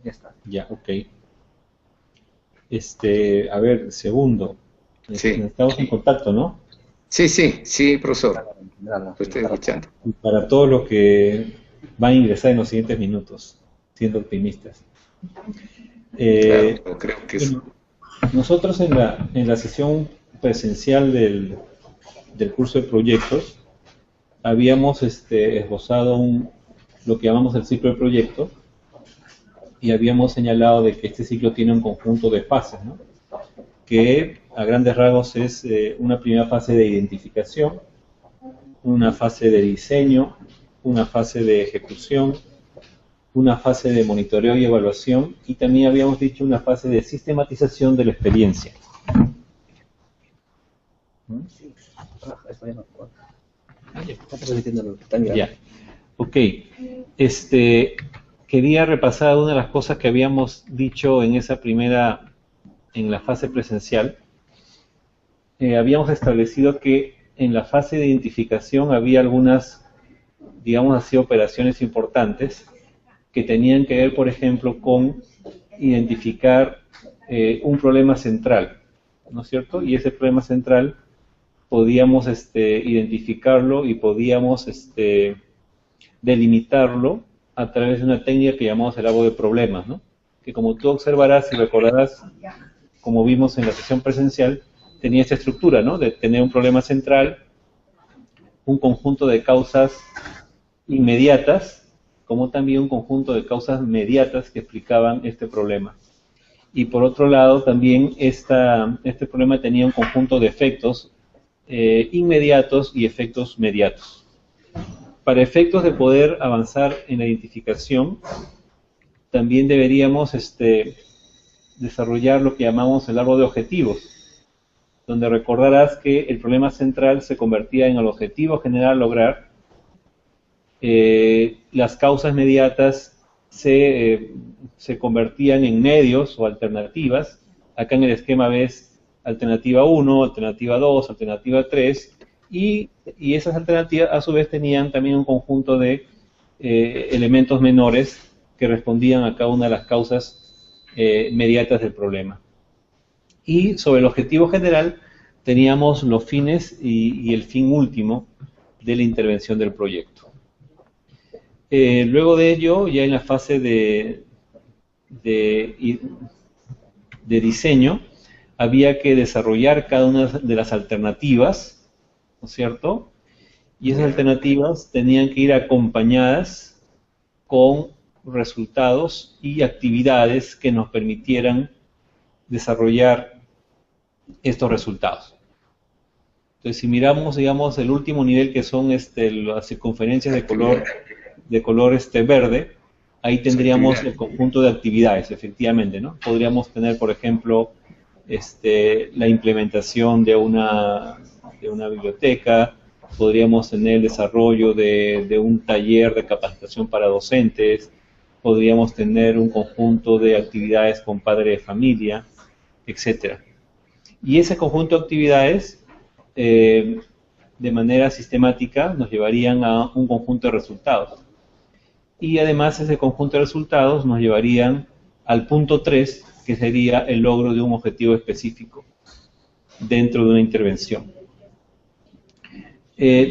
Ya está. Ya, ok. A ver, segundo. Sí, Estamos en contacto, ¿no? sí, sí, sí, profesor, Para entenderlo, lo sí, estoy está escuchando. reportado. Y para todos los que van a ingresar en los siguientes minutos, siendo optimistas. Claro, Eh, yo creo que es... bueno, nosotros en la sesión presencial del curso de proyectos habíamos esbozado lo que llamamos el ciclo de proyecto y habíamos señalado de que este ciclo tiene un conjunto de fases, ¿no? Que a grandes rasgos es una primera fase de identificación, una fase de diseño, una fase de ejecución, una fase de monitoreo y evaluación y también habíamos dicho una fase de sistematización de la experiencia. ¿Mm? Sí, esto ya no recuerdo. Está repitiendo lo que está mirando. Ya, ok. Quería repasar una de las cosas que habíamos dicho en esa primera, en la fase presencial. Habíamos establecido que en la fase de identificación había algunas, digamos así, operaciones importantes que tenían que ver, por ejemplo, con identificar un problema central, ¿no es cierto? Y ese problema central podíamos identificarlo y podíamos delimitarlo a través de una técnica que llamamos el árbol de problemas, ¿no? Que como tú observarás y recordarás, como vimos en la sesión presencial, tenía esta estructura, ¿no? De tener un problema central, un conjunto de causas inmediatas, como también un conjunto de causas mediatas que explicaban este problema. Y por otro lado, también este problema tenía un conjunto de efectos inmediatos y efectos mediatos. Para efectos de poder avanzar en la identificación, también deberíamos desarrollar lo que llamamos el árbol de objetivos, donde recordarás que el problema central se convertía en el objetivo general a lograr, las causas mediatas se convertían en medios o alternativas. Acá en el esquema ves alternativa 1, alternativa 2, alternativa 3, y esas alternativas a su vez tenían también un conjunto de elementos menores que respondían a cada una de las causas mediatas del problema. Y sobre el objetivo general teníamos los fines y el fin último de la intervención del proyecto. Luego de ello, ya en la fase de, de diseño, había que desarrollar cada una de las alternativas, ¿no es cierto? Y esas alternativas tenían que ir acompañadas con resultados y actividades que nos permitieran desarrollar estos resultados. Entonces, si miramos, digamos, el último nivel que son las circunferencias de color verde, ahí tendríamos el conjunto de actividades, efectivamente, ¿no? Podríamos tener, por ejemplo, la implementación de una biblioteca, podríamos tener el desarrollo de un taller de capacitación para docentes, podríamos tener un conjunto de actividades con padre de familia, etcétera. Y ese conjunto de actividades, eh, de manera sistemática, nos llevarían a un conjunto de resultados. Y además ese conjunto de resultados nos llevarían al punto 3, que sería el logro de un objetivo específico dentro de una intervención.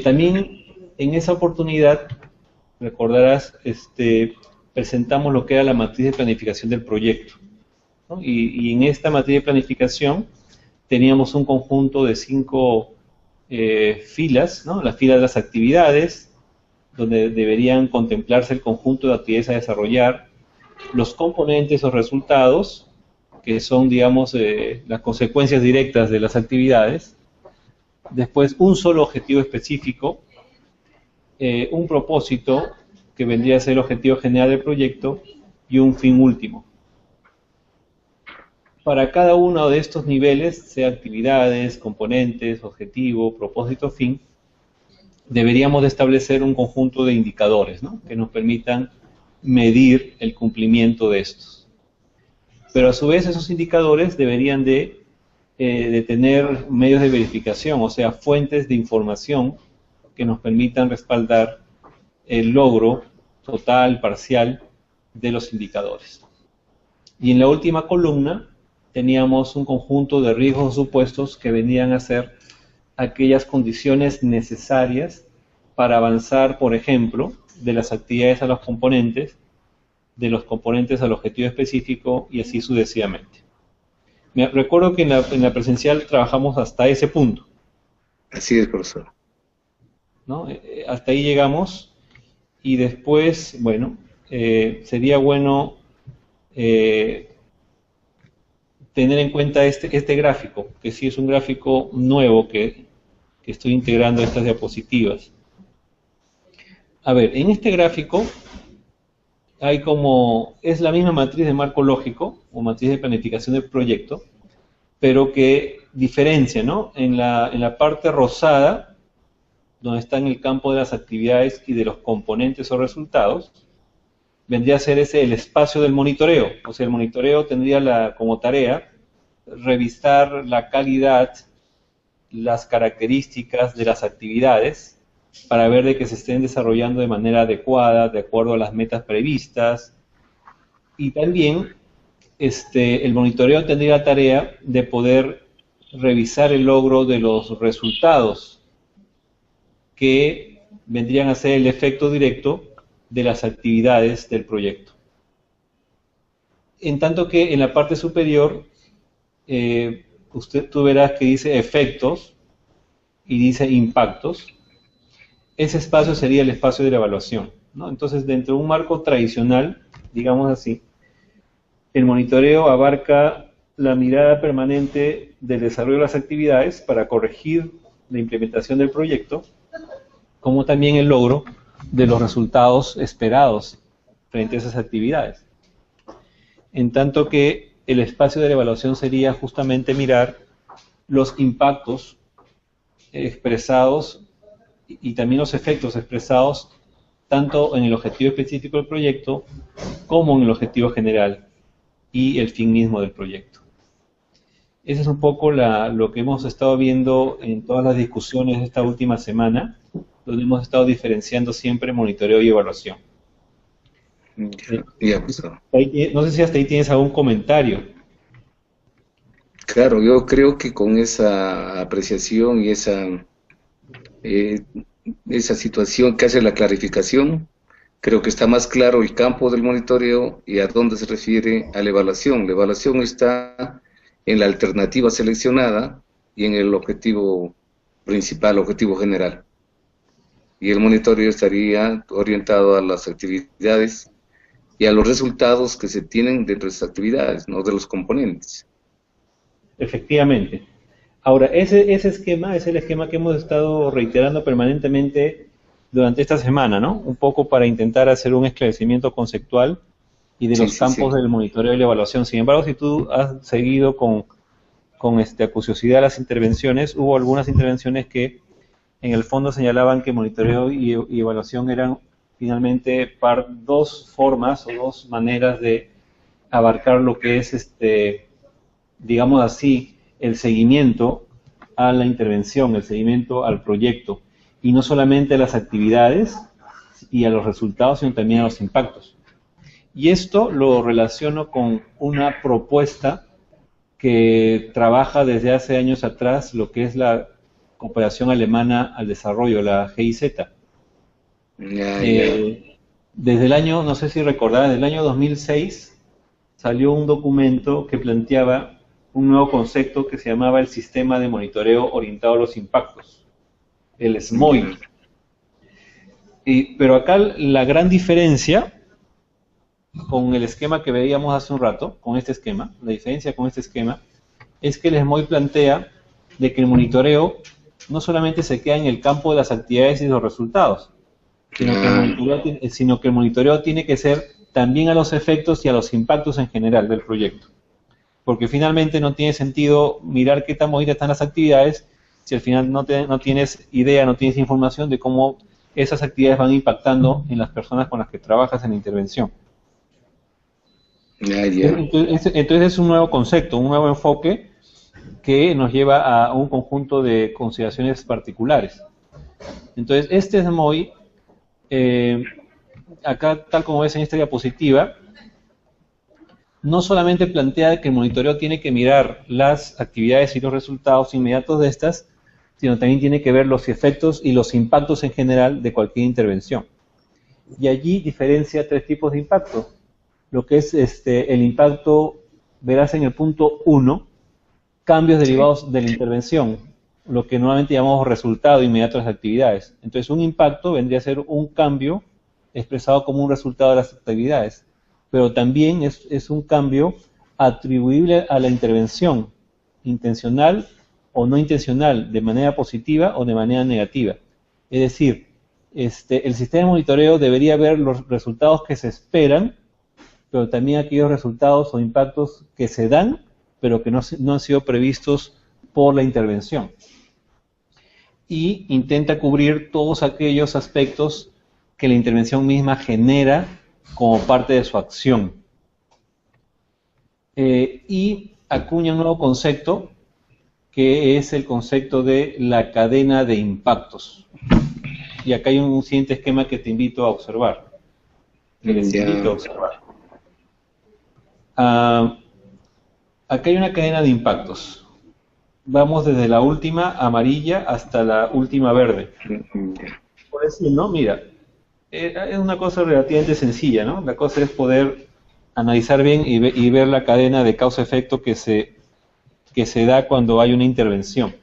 También en esa oportunidad, recordarás, presentamos lo que era la matriz de planificación del proyecto, ¿no? Y en esta matriz de planificación teníamos un conjunto de 5 filas, ¿no? La fila de las actividades, donde deberían contemplarse el conjunto de actividades a desarrollar, los componentes o resultados, que son, digamos, las consecuencias directas de las actividades, después un solo objetivo específico, un propósito, que vendría a ser el objetivo general del proyecto, y un fin último. Para cada uno de estos niveles, sea actividades, componentes, objetivo, propósito, fin, deberíamos de establecer un conjunto de indicadores, ¿no? Que nos permitan medir el cumplimiento de estos. Pero a su vez esos indicadores deberían de tener medios de verificación, o sea, fuentes de información que nos permitan respaldar el logro total, parcial de los indicadores. Y en la última columna teníamos un conjunto de riesgos supuestos que venían a ser aquellas condiciones necesarias para avanzar, por ejemplo, de las actividades a los componentes, de los componentes al objetivo específico y así sucesivamente. Recuerdo que en la presencial trabajamos hasta ese punto. Así es, profesor. ¿No? Hasta ahí llegamos y después, bueno, sería bueno tener en cuenta este gráfico, que sí es un gráfico nuevo que estoy integrando a estas diapositivas. A ver, en este gráfico hay es la misma matriz de marco lógico, o matriz de planificación del proyecto, pero que diferencia, ¿no? En la parte rosada, donde está en el campo de las actividades y de los componentes o resultados, vendría a ser el espacio del monitoreo. O sea, el monitoreo tendría como tarea revisar la calidad, las características de las actividades para ver de que se estén desarrollando de manera adecuada, de acuerdo a las metas previstas. Y también el monitoreo tendría la tarea de poder revisar el logro de los resultados que vendrían a ser el efecto directo de las actividades del proyecto. En tanto que en la parte superior, tú verás que dice efectos y dice impactos. Ese espacio sería el espacio de la evaluación, ¿no? Entonces, dentro de un marco tradicional, digamos así, el monitoreo abarca la mirada permanente del desarrollo de las actividades para corregir la implementación del proyecto, como también el logro de los resultados esperados frente a esas actividades. En tanto que el espacio de la evaluación sería justamente mirar los impactos expresados y también los efectos expresados tanto en el objetivo específico del proyecto como en el objetivo general y el fin mismo del proyecto. Ese es un poco lo que hemos estado viendo en todas las discusiones de esta última semana, donde hemos estado diferenciando siempre monitoreo y evaluación. Ya, profesor. No sé si hasta ahí tienes algún comentario. Claro, yo creo que con esa apreciación y esa situación que hace la clarificación, creo que está más claro el campo del monitoreo y a dónde se refiere a la evaluación. La evaluación está en la alternativa seleccionada y en el objetivo principal, objetivo general. Y el monitoreo estaría orientado a las actividades y a los resultados que se tienen dentro de esas actividades, no de los componentes. Efectivamente. Ahora, ese esquema es el esquema que hemos estado reiterando permanentemente durante esta semana, ¿no? Un poco para intentar hacer un esclarecimiento conceptual y de los campos del monitoreo y la evaluación. Sin embargo, si tú has seguido con acuciosidad las intervenciones, hubo algunas intervenciones que en el fondo señalaban que monitoreo y evaluación eran finalmente dos formas o dos maneras de abarcar lo que es, digamos así, el seguimiento a la intervención, el seguimiento al proyecto, y no solamente a las actividades y a los resultados, sino también a los impactos. Y esto lo relaciono con una propuesta que trabaja desde hace años atrás, lo que es la cooperación alemana al desarrollo, la GIZ. Desde el año, no sé si recordarán, desde el año 2006 salió un documento que planteaba un nuevo concepto que se llamaba el Sistema de Monitoreo Orientado a los Impactos, el SMOI. Pero acá la gran diferencia con el esquema que veíamos hace un rato, con este esquema, la diferencia con este esquema, es que el SMOI plantea de que el monitoreo no solamente se queda en el campo de las actividades y los resultados, sino que el monitoreo tiene que ser también a los efectos y a los impactos en general del proyecto. Porque finalmente no tiene sentido mirar qué tan bonitas están las actividades si al final no tienes idea, no tienes información de cómo esas actividades van impactando en las personas con las que trabajas en la intervención. Entonces es un nuevo concepto, un nuevo enfoque que nos lleva a un conjunto de consideraciones particulares. Entonces, este SMOI, acá tal como ves en esta diapositiva, no solamente plantea que el monitoreo tiene que mirar las actividades y los resultados inmediatos de estas, sino también tiene que ver los efectos y los impactos en general de cualquier intervención. Y allí diferencia tres tipos de impactos. Lo que es el impacto, verás en el punto 1, cambios derivados de la intervención, lo que normalmente llamamos resultado inmediato de las actividades. Entonces, un impacto vendría a ser un cambio expresado como un resultado de las actividades, pero también es un cambio atribuible a la intervención, intencional o no intencional, de manera positiva o de manera negativa. Es decir, el sistema de monitoreo debería ver los resultados que se esperan, pero también aquellos resultados o impactos que se dan, pero que no han sido previstos por la intervención. Y intenta cubrir todos aquellos aspectos que la intervención misma genera como parte de su acción. Y acuña un nuevo concepto, que es el concepto de la cadena de impactos. Y acá hay un siguiente esquema que te invito a observar. Acá hay una cadena de impactos. Vamos desde la última amarilla hasta la última verde. Por decir, ¿no? Mira, es una cosa relativamente sencilla, ¿no? La cosa es poder analizar bien y ver la cadena de causa-efecto que se da cuando hay una intervención.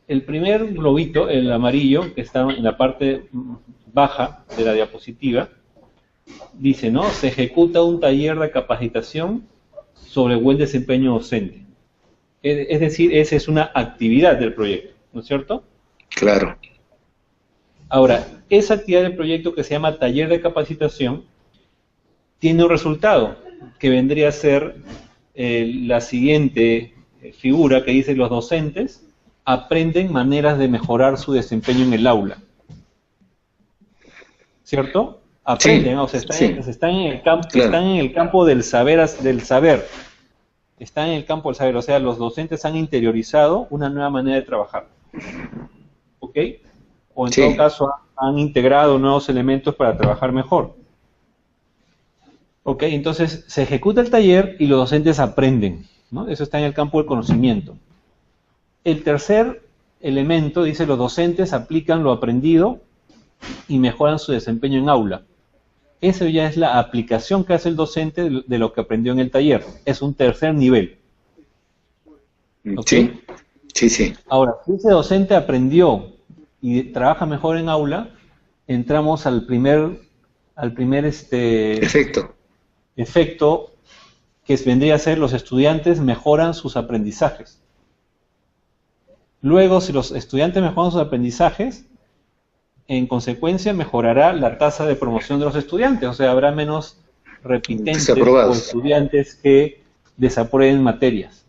El primer globito, el amarillo, que está en la parte baja de la diapositiva, dice, ¿no? Se ejecuta un taller de capacitación sobre buen desempeño docente. Es decir, esa es una actividad del proyecto, ¿no es cierto? Claro. Ahora, esa actividad del proyecto que se llama taller de capacitación tiene un resultado que vendría a ser la siguiente figura que dice: los docentes aprenden maneras de mejorar su desempeño en el aula. ¿Cierto? Aprenden, sí, o sea, están en el campo, claro, están en el campo del saber. Están en el campo del saber, o sea, los docentes han interiorizado una nueva manera de trabajar. ¿Ok? O en todo caso han integrado nuevos elementos para trabajar mejor. ¿Ok? Entonces se ejecuta el taller y los docentes aprenden, ¿no? Eso está en el campo del conocimiento. El tercer elemento dice: los docentes aplican lo aprendido y mejoran su desempeño en aula. Esa ya es la aplicación que hace el docente de lo que aprendió en el taller. Es un tercer nivel. ¿Okay? Sí. Ahora, si ese docente aprendió y trabaja mejor en aula, entramos al primer efecto, que vendría a ser: los estudiantes mejoran sus aprendizajes. Luego, si los estudiantes mejoran sus aprendizajes, en consecuencia mejorará la tasa de promoción de los estudiantes, o sea, habrá menos repitentes o estudiantes que desaprueben materias.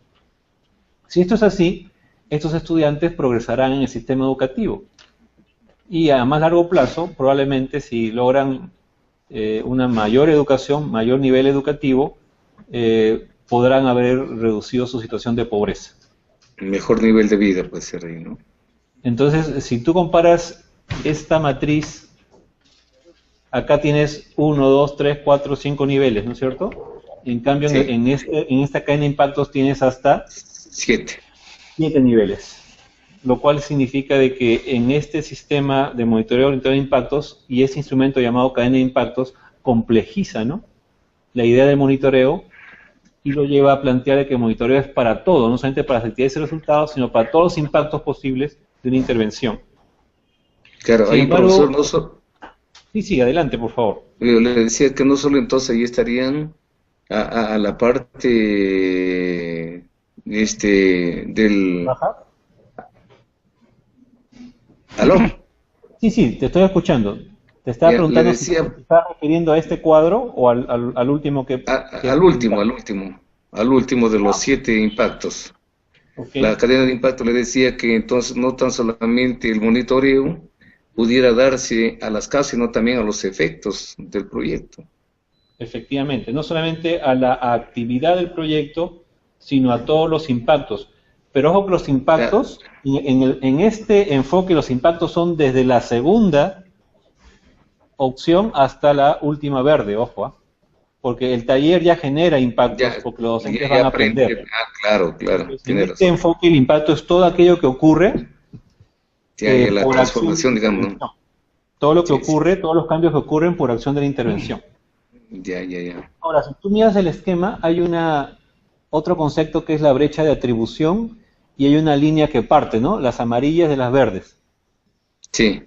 Si esto es así, estos estudiantes progresarán en el sistema educativo. Y a más largo plazo, probablemente, si logran una mayor educación, mayor nivel educativo, podrán haber reducido su situación de pobreza. Mejor nivel de vida puede ser ahí, ¿no? Entonces, si tú comparas esta matriz, acá tienes 1, 2, 3, 4, 5 niveles, ¿no es cierto? En cambio, en esta cadena de impactos tienes hasta 7 niveles. Lo cual significa de que en este sistema de monitoreo orientado a impactos y ese instrumento llamado cadena de impactos complejiza, ¿no?, la idea del monitoreo y lo lleva a plantear que el monitoreo es para todo, no solamente para las actividades y resultados, sino para todos los impactos posibles de una intervención. Claro, ahí, profesor, Sí, adelante, por favor. Yo le decía que no solo entonces ahí estarían a la parte del... ¿Baja? ¿Aló? Sí, te estoy escuchando. Te estaba preguntando si te estás refiriendo a este cuadro o al último que... Al último de los 7 impactos. Okay. La cadena de impacto le decía que entonces no tan solamente el monitoreo pudiera darse a las causas, sino también a los efectos del proyecto. Efectivamente, no solamente a la actividad del proyecto, sino a todos los impactos. Pero ojo que los impactos, en este enfoque, los impactos son desde la segunda opción hasta la última verde, ojo. porque el taller ya genera impactos, Ya, porque los docentes ya van a aprende. aprender. Claro, Entonces, en tiene este razón. enfoque el impacto es todo aquello que ocurre Ya la por acción de transformación, digamos, ¿no? intervención. Todo lo que Sí, sí. ocurre, todos los cambios que ocurren por acción de la intervención. Ya. Ahora, si tú miras el esquema, hay otro concepto que es la brecha de atribución y hay una línea que parte, ¿no? Las amarillas de las verdes. Sí,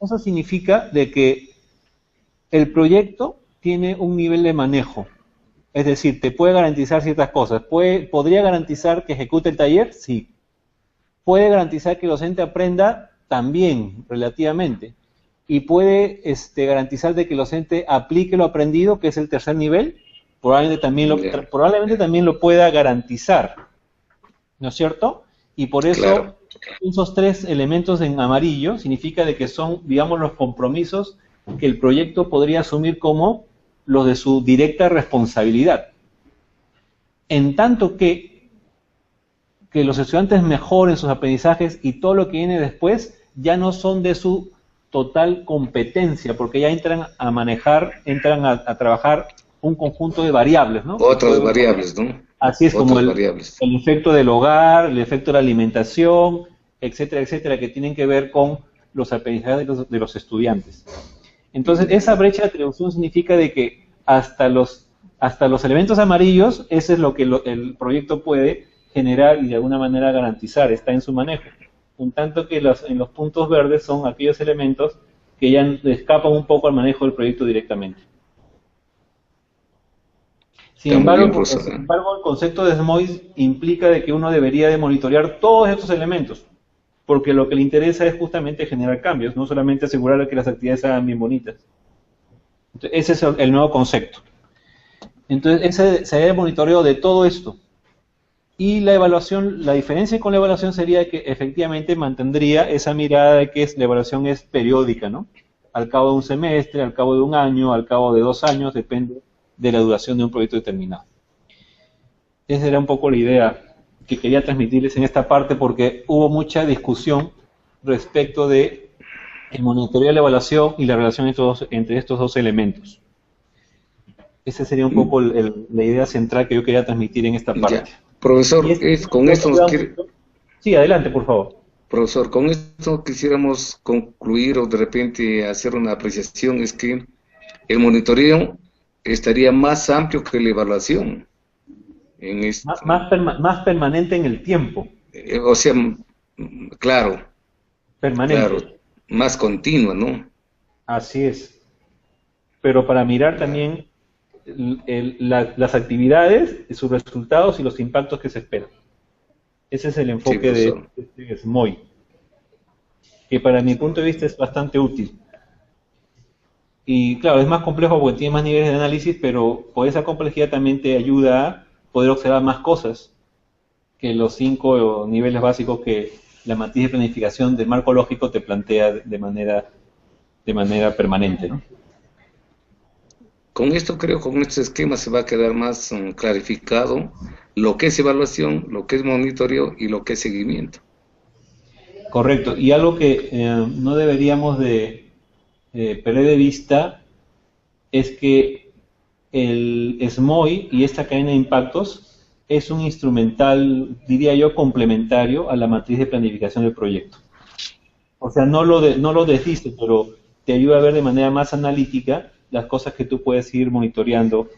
Eso significa de que el proyecto tiene un nivel de manejo. Es decir, te puede garantizar ciertas cosas. ¿Podría garantizar que ejecute el taller? Sí. ¿Puede garantizar que el docente aprenda? También, relativamente. ¿Y puede garantizar de que el docente aplique lo aprendido, que es el tercer nivel? ya, Probablemente también lo pueda garantizar, ¿no es cierto? Y por claro. eso esos tres elementos en amarillo significa de que son, digamos, los compromisos que el proyecto podría asumir como los de su directa responsabilidad. En tanto que los estudiantes mejoren sus aprendizajes y todo lo que viene después ya no son de su total competencia, porque ya entran a manejar, entran a trabajar un conjunto de variables, ¿no? Otras variables, ¿no? Así es, como Otras variables. el efecto del hogar, el efecto de la alimentación, etcétera, etcétera, que tienen que ver con los aprendizajes de los estudiantes. Entonces, esa brecha de atribución significa de que hasta los elementos amarillos, ese es lo que el proyecto puede generar y de alguna manera garantizar, está en su manejo. En tanto que en los puntos verdes son aquellos elementos que ya escapan un poco al manejo del proyecto directamente. Sin Está muy bien, embargo, profesor. el concepto de SMOIS implica de que uno debería de monitorear todos estos elementos, porque lo que le interesa es justamente generar cambios, no solamente asegurar que las actividades se hagan bien bonitas. Entonces, ese es el nuevo concepto. Entonces, ese sería el monitoreo de todo esto. Y la evaluación, la diferencia con la evaluación sería que efectivamente mantendría esa mirada de que la evaluación es periódica, ¿no? Al cabo de un semestre, al cabo de un año, al cabo de 2 años, depende de la duración de un proyecto determinado. Esa era un poco la idea que quería transmitirles en esta parte, porque hubo mucha discusión respecto de el monitoreo de la evaluación y la relación entre estos dos elementos. Esa sería un poco la idea central que yo quería transmitir en esta parte. Ya. Profesor, con esto nos Sí, adelante, por favor. Profesor, con esto quisiéramos concluir o de repente hacer una apreciación, es que el monitoreo estaría más amplio que la evaluación. Más permanente en el tiempo. O sea, claro, Permanente. claro, más continua, ¿no? Así es. Pero para mirar también las actividades, sus resultados y los impactos que se esperan. Ese es el enfoque de SMOI, que para mi punto de vista es bastante útil. Y claro, es más complejo porque tiene más niveles de análisis, pero por esa complejidad también te ayuda a poder observar más cosas que los 5 niveles básicos que la matriz de planificación del marco lógico te plantea de manera permanente, ¿no? Con esto creo, con este esquema se va a quedar más clarificado lo que es evaluación, lo que es monitoreo y lo que es seguimiento. Correcto. Y algo que no deberíamos de perder de vista es que el SMOI y esta cadena de impactos es un instrumental, diría yo, complementario a la matriz de planificación del proyecto. O sea, no lo desdice, pero te ayuda a ver de manera más analítica las cosas que tú puedes ir monitoreando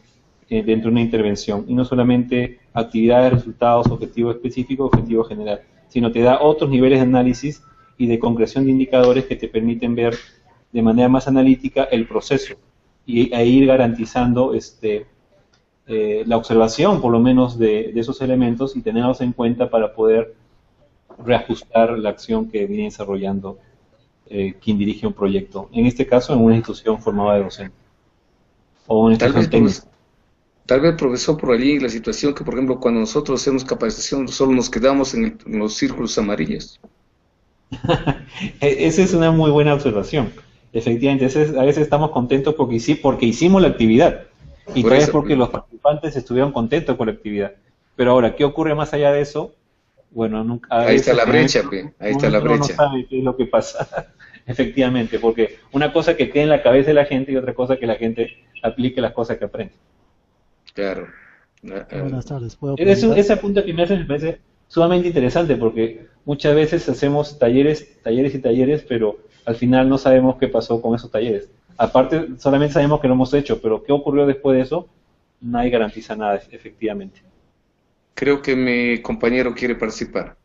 dentro de una intervención. Y no solamente actividades, resultados, objetivo específico, objetivo general, sino te da otros niveles de análisis y de concreción de indicadores que te permiten ver de manera más analítica el proceso y ir garantizando la observación, por lo menos, de esos elementos y tenerlos en cuenta para poder reajustar la acción que viene desarrollando quien dirige un proyecto. En este caso, en una institución formada de docentes. O una institución técnica. Tal vez, profesor, por allí la situación que, por ejemplo, cuando nosotros hacemos capacitación, solo nos quedamos en los círculos amarillos. Esa es una muy buena observación. Efectivamente, a veces estamos contentos porque hicimos la actividad. Y tal vez porque los participantes estuvieron contentos con la actividad. Pero ahora, ¿qué ocurre más allá de eso? Bueno, nunca. Ahí está la brecha, ahí está la brecha. Uno no sabe qué es lo que pasa. Efectivamente, porque una cosa que quede en la cabeza de la gente y otra cosa que la gente aplique las cosas que aprende. Claro. Buenas tardes, ¿puedo preguntar? Ese punto que me hace me parece sumamente interesante porque muchas veces hacemos talleres, talleres y talleres, pero al final no sabemos qué pasó con esos talleres. Aparte, solamente sabemos que lo hemos hecho, pero qué ocurrió después de eso, nadie garantiza nada, efectivamente. Creo que mi compañero quiere participar.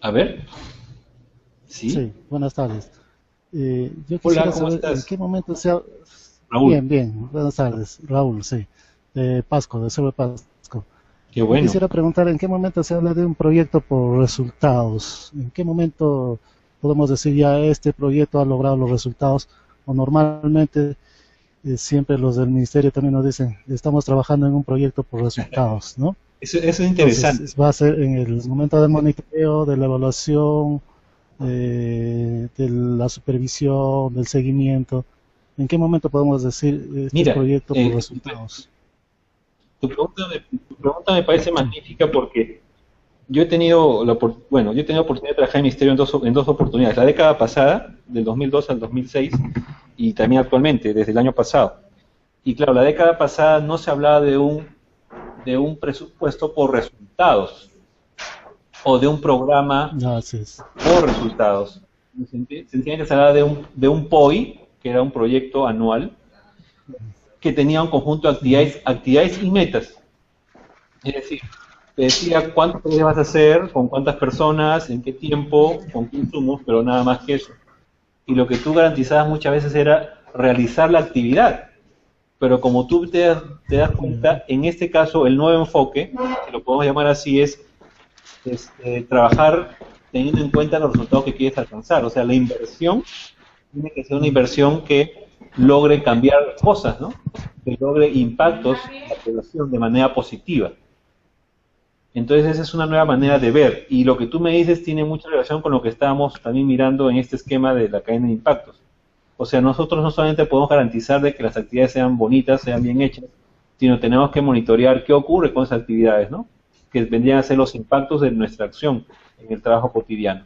A ver. ¿Sí? Sí, buenas tardes. Yo Hola, quisiera ¿cómo saber estás? en qué momento se ha... Raúl. Bien, bien, buenas tardes, Raúl, sí, de Pasco, de Cerro de Pasco. Qué Yo bueno. quisiera preguntar en qué momento se habla de un proyecto por resultados, en qué momento podemos decir ya este proyecto ha logrado los resultados, o normalmente siempre los del ministerio también nos dicen, estamos trabajando en un proyecto por resultados, ¿no? Eso es interesante. Entonces, va a ser en el momento del monitoreo, de la evaluación, de la supervisión, del seguimiento. ¿En qué momento podemos decir este proyecto por resultados? Tu pregunta me parece magnífica porque yo he tenido la oportunidad de trabajar en el ministerio en dos oportunidades, la década pasada, del 2002 al 2006, y también actualmente, desde el año pasado. Y claro, la década pasada no se hablaba de un presupuesto por resultados, o de un programa por resultados. Sencillamente se hablaba de un POI, que era un proyecto anual, que tenía un conjunto de actividades y metas. Es decir, te decía cuánto vas a hacer, con cuántas personas, en qué tiempo, con qué insumos, pero nada más que eso. Y lo que tú garantizabas muchas veces era realizar la actividad. Pero como tú te das cuenta, en este caso el nuevo enfoque, si lo podemos llamar así, es trabajar teniendo en cuenta los resultados que quieres alcanzar. O sea, la inversión tiene que ser una inversión que logre cambiar cosas, ¿no? Que logre impactos en la población de manera positiva. Entonces esa es una nueva manera de ver, y lo que tú me dices tiene mucha relación con lo que estábamos también mirando en este esquema de la cadena de impactos. O sea, nosotros no solamente podemos garantizar de que las actividades sean bonitas, sean bien hechas, sino tenemos que monitorear qué ocurre con esas actividades, ¿no? Que vendrían a ser los impactos de nuestra acción en el trabajo cotidiano.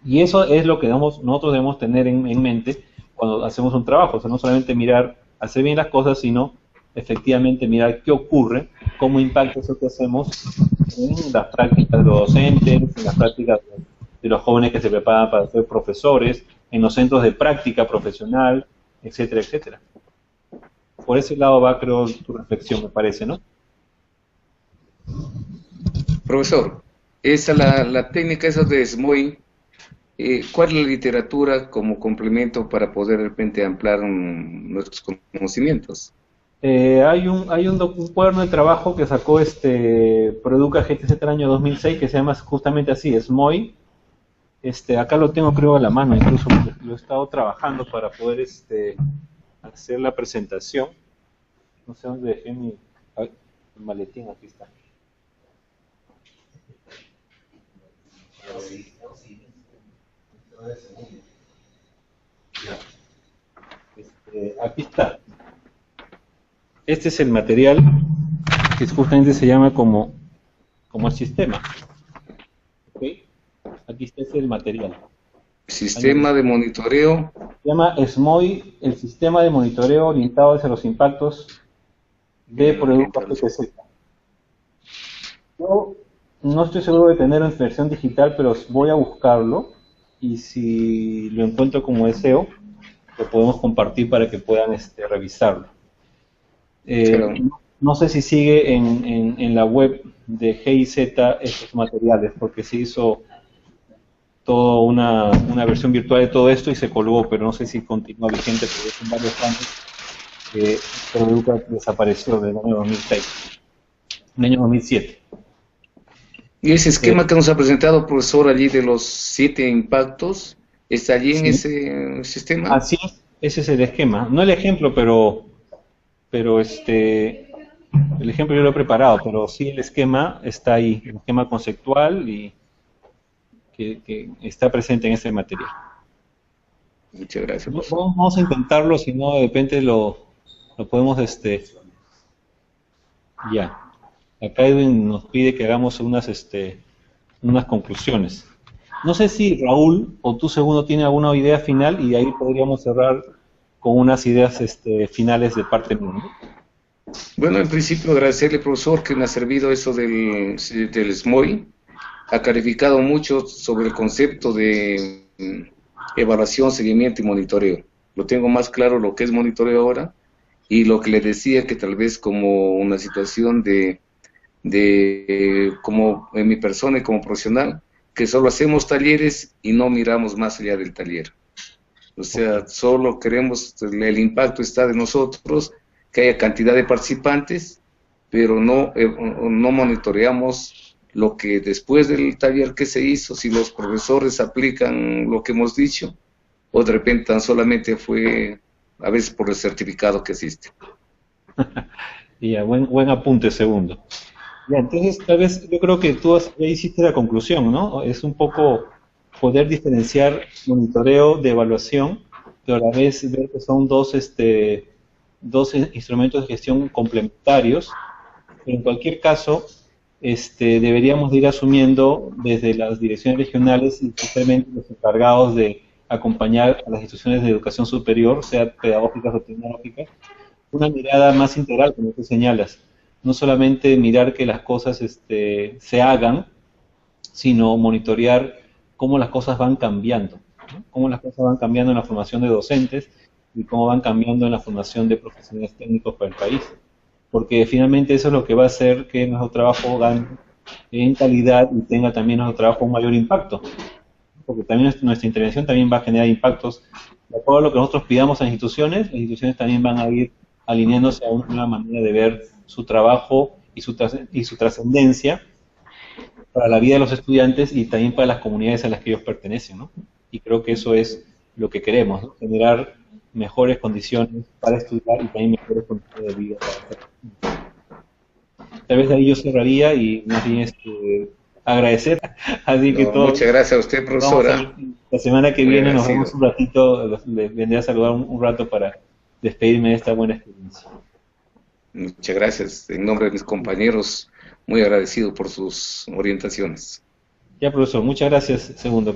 Y eso es lo que nosotros debemos tener en mente cuando hacemos un trabajo. O sea, no solamente mirar, hacer bien las cosas, sino efectivamente mirar qué ocurre, cómo impacta eso que hacemos en las prácticas de los docentes, en las prácticas de los jóvenes que se preparan para ser profesores, en los centros de práctica profesional, etcétera, etcétera. Por ese lado va, creo, tu reflexión, me parece, ¿no? Profesor, la técnica esa de SMOI, ¿cuál es la literatura como complemento para poder de repente ampliar nuestros conocimientos? Hay un cuaderno de trabajo que sacó Produca GTZ el año 2006 que se llama justamente así, SMOI. Acá lo tengo creo a la mano, incluso porque lo he estado trabajando para poder hacer la presentación. No sé dónde dejé mi maletín, aquí está. Aquí está. Este es el material que justamente se llama como el sistema. ¿Okay? Aquí está el material. Sistema de monitoreo. Se llama SMOI, el sistema de monitoreo orientado hacia los impactos de Produca GTZ. Yo no estoy seguro de tener en versión digital, pero voy a buscarlo y si lo encuentro como deseo, lo podemos compartir para que puedan revisarlo. No sé si sigue en la web de GIZ estos materiales, porque se hizo toda una versión virtual de todo esto y se colgó, pero no sé si continúa vigente, porque son varios años que Produca desapareció del año 2006, el año 2007. Y ese esquema que nos ha presentado el profesor allí de los 7 impactos, ¿está allí en ese sistema? Así es, ese es el esquema. No el ejemplo, pero el ejemplo yo lo he preparado, pero sí el esquema está ahí, el esquema conceptual y que está presente en este material. Muchas gracias. Vamos a intentarlo, si no de repente lo podemos ya. Acá Edwin nos pide que hagamos unas conclusiones. No sé si Raúl o tú segundo tiene alguna idea final y ahí podríamos cerrar con unas ideas finales de parte mía. Bueno, en principio agradecerle, profesor, que me ha servido eso del SMOI. Ha clarificado mucho sobre el concepto de evaluación, seguimiento y monitoreo. Lo tengo más claro lo que es monitoreo ahora, y lo que le decía que tal vez como una situación como en mi persona y como profesional, que solo hacemos talleres y no miramos más allá del taller. O sea, solo queremos, el impacto está de nosotros, que haya cantidad de participantes, pero no monitoreamos lo que después del taller que se hizo, si los profesores aplican lo que hemos dicho, o de repente tan solamente fue a veces por el certificado que existe. Ya, buen apunte, segundo. Ya, entonces, tal vez yo creo que tú ya hiciste la conclusión, ¿no? Es un poco poder diferenciar monitoreo de evaluación, pero a la vez ver que son dos instrumentos de gestión complementarios. Pero en cualquier caso, deberíamos de ir asumiendo desde las direcciones regionales y especialmente los encargados de acompañar a las instituciones de educación superior, sea pedagógicas o tecnológicas, una mirada más integral, como tú señalas. No solamente mirar que las cosas se hagan, sino monitorear cómo las cosas van cambiando, ¿no? Cómo las cosas van cambiando en la formación de docentes y cómo van cambiando en la formación de profesionales técnicos para el país. Porque finalmente eso es lo que va a hacer que nuestro trabajo gane en calidad y tenga también nuestro trabajo un mayor impacto. Porque también nuestra intervención también va a generar impactos. De acuerdo a lo que nosotros pidamos a las instituciones también van a ir alineándose a una manera de ver su trabajo y su trascendencia para la vida de los estudiantes y también para las comunidades a las que ellos pertenecen, ¿no? Y creo que eso es lo que queremos, ¿no? Generar mejores condiciones para estudiar y también mejores condiciones de vida para hacer. Tal vez de ahí yo cerraría y más bien agradecer. Así que todo. Muchas gracias a usted, profesora. La semana que viene nos vemos un ratito, vendré a saludar un rato para despedirme de esta buena experiencia. Muchas gracias. En nombre de mis compañeros, muy agradecido por sus orientaciones. Ya, profesor, muchas gracias. Segundo.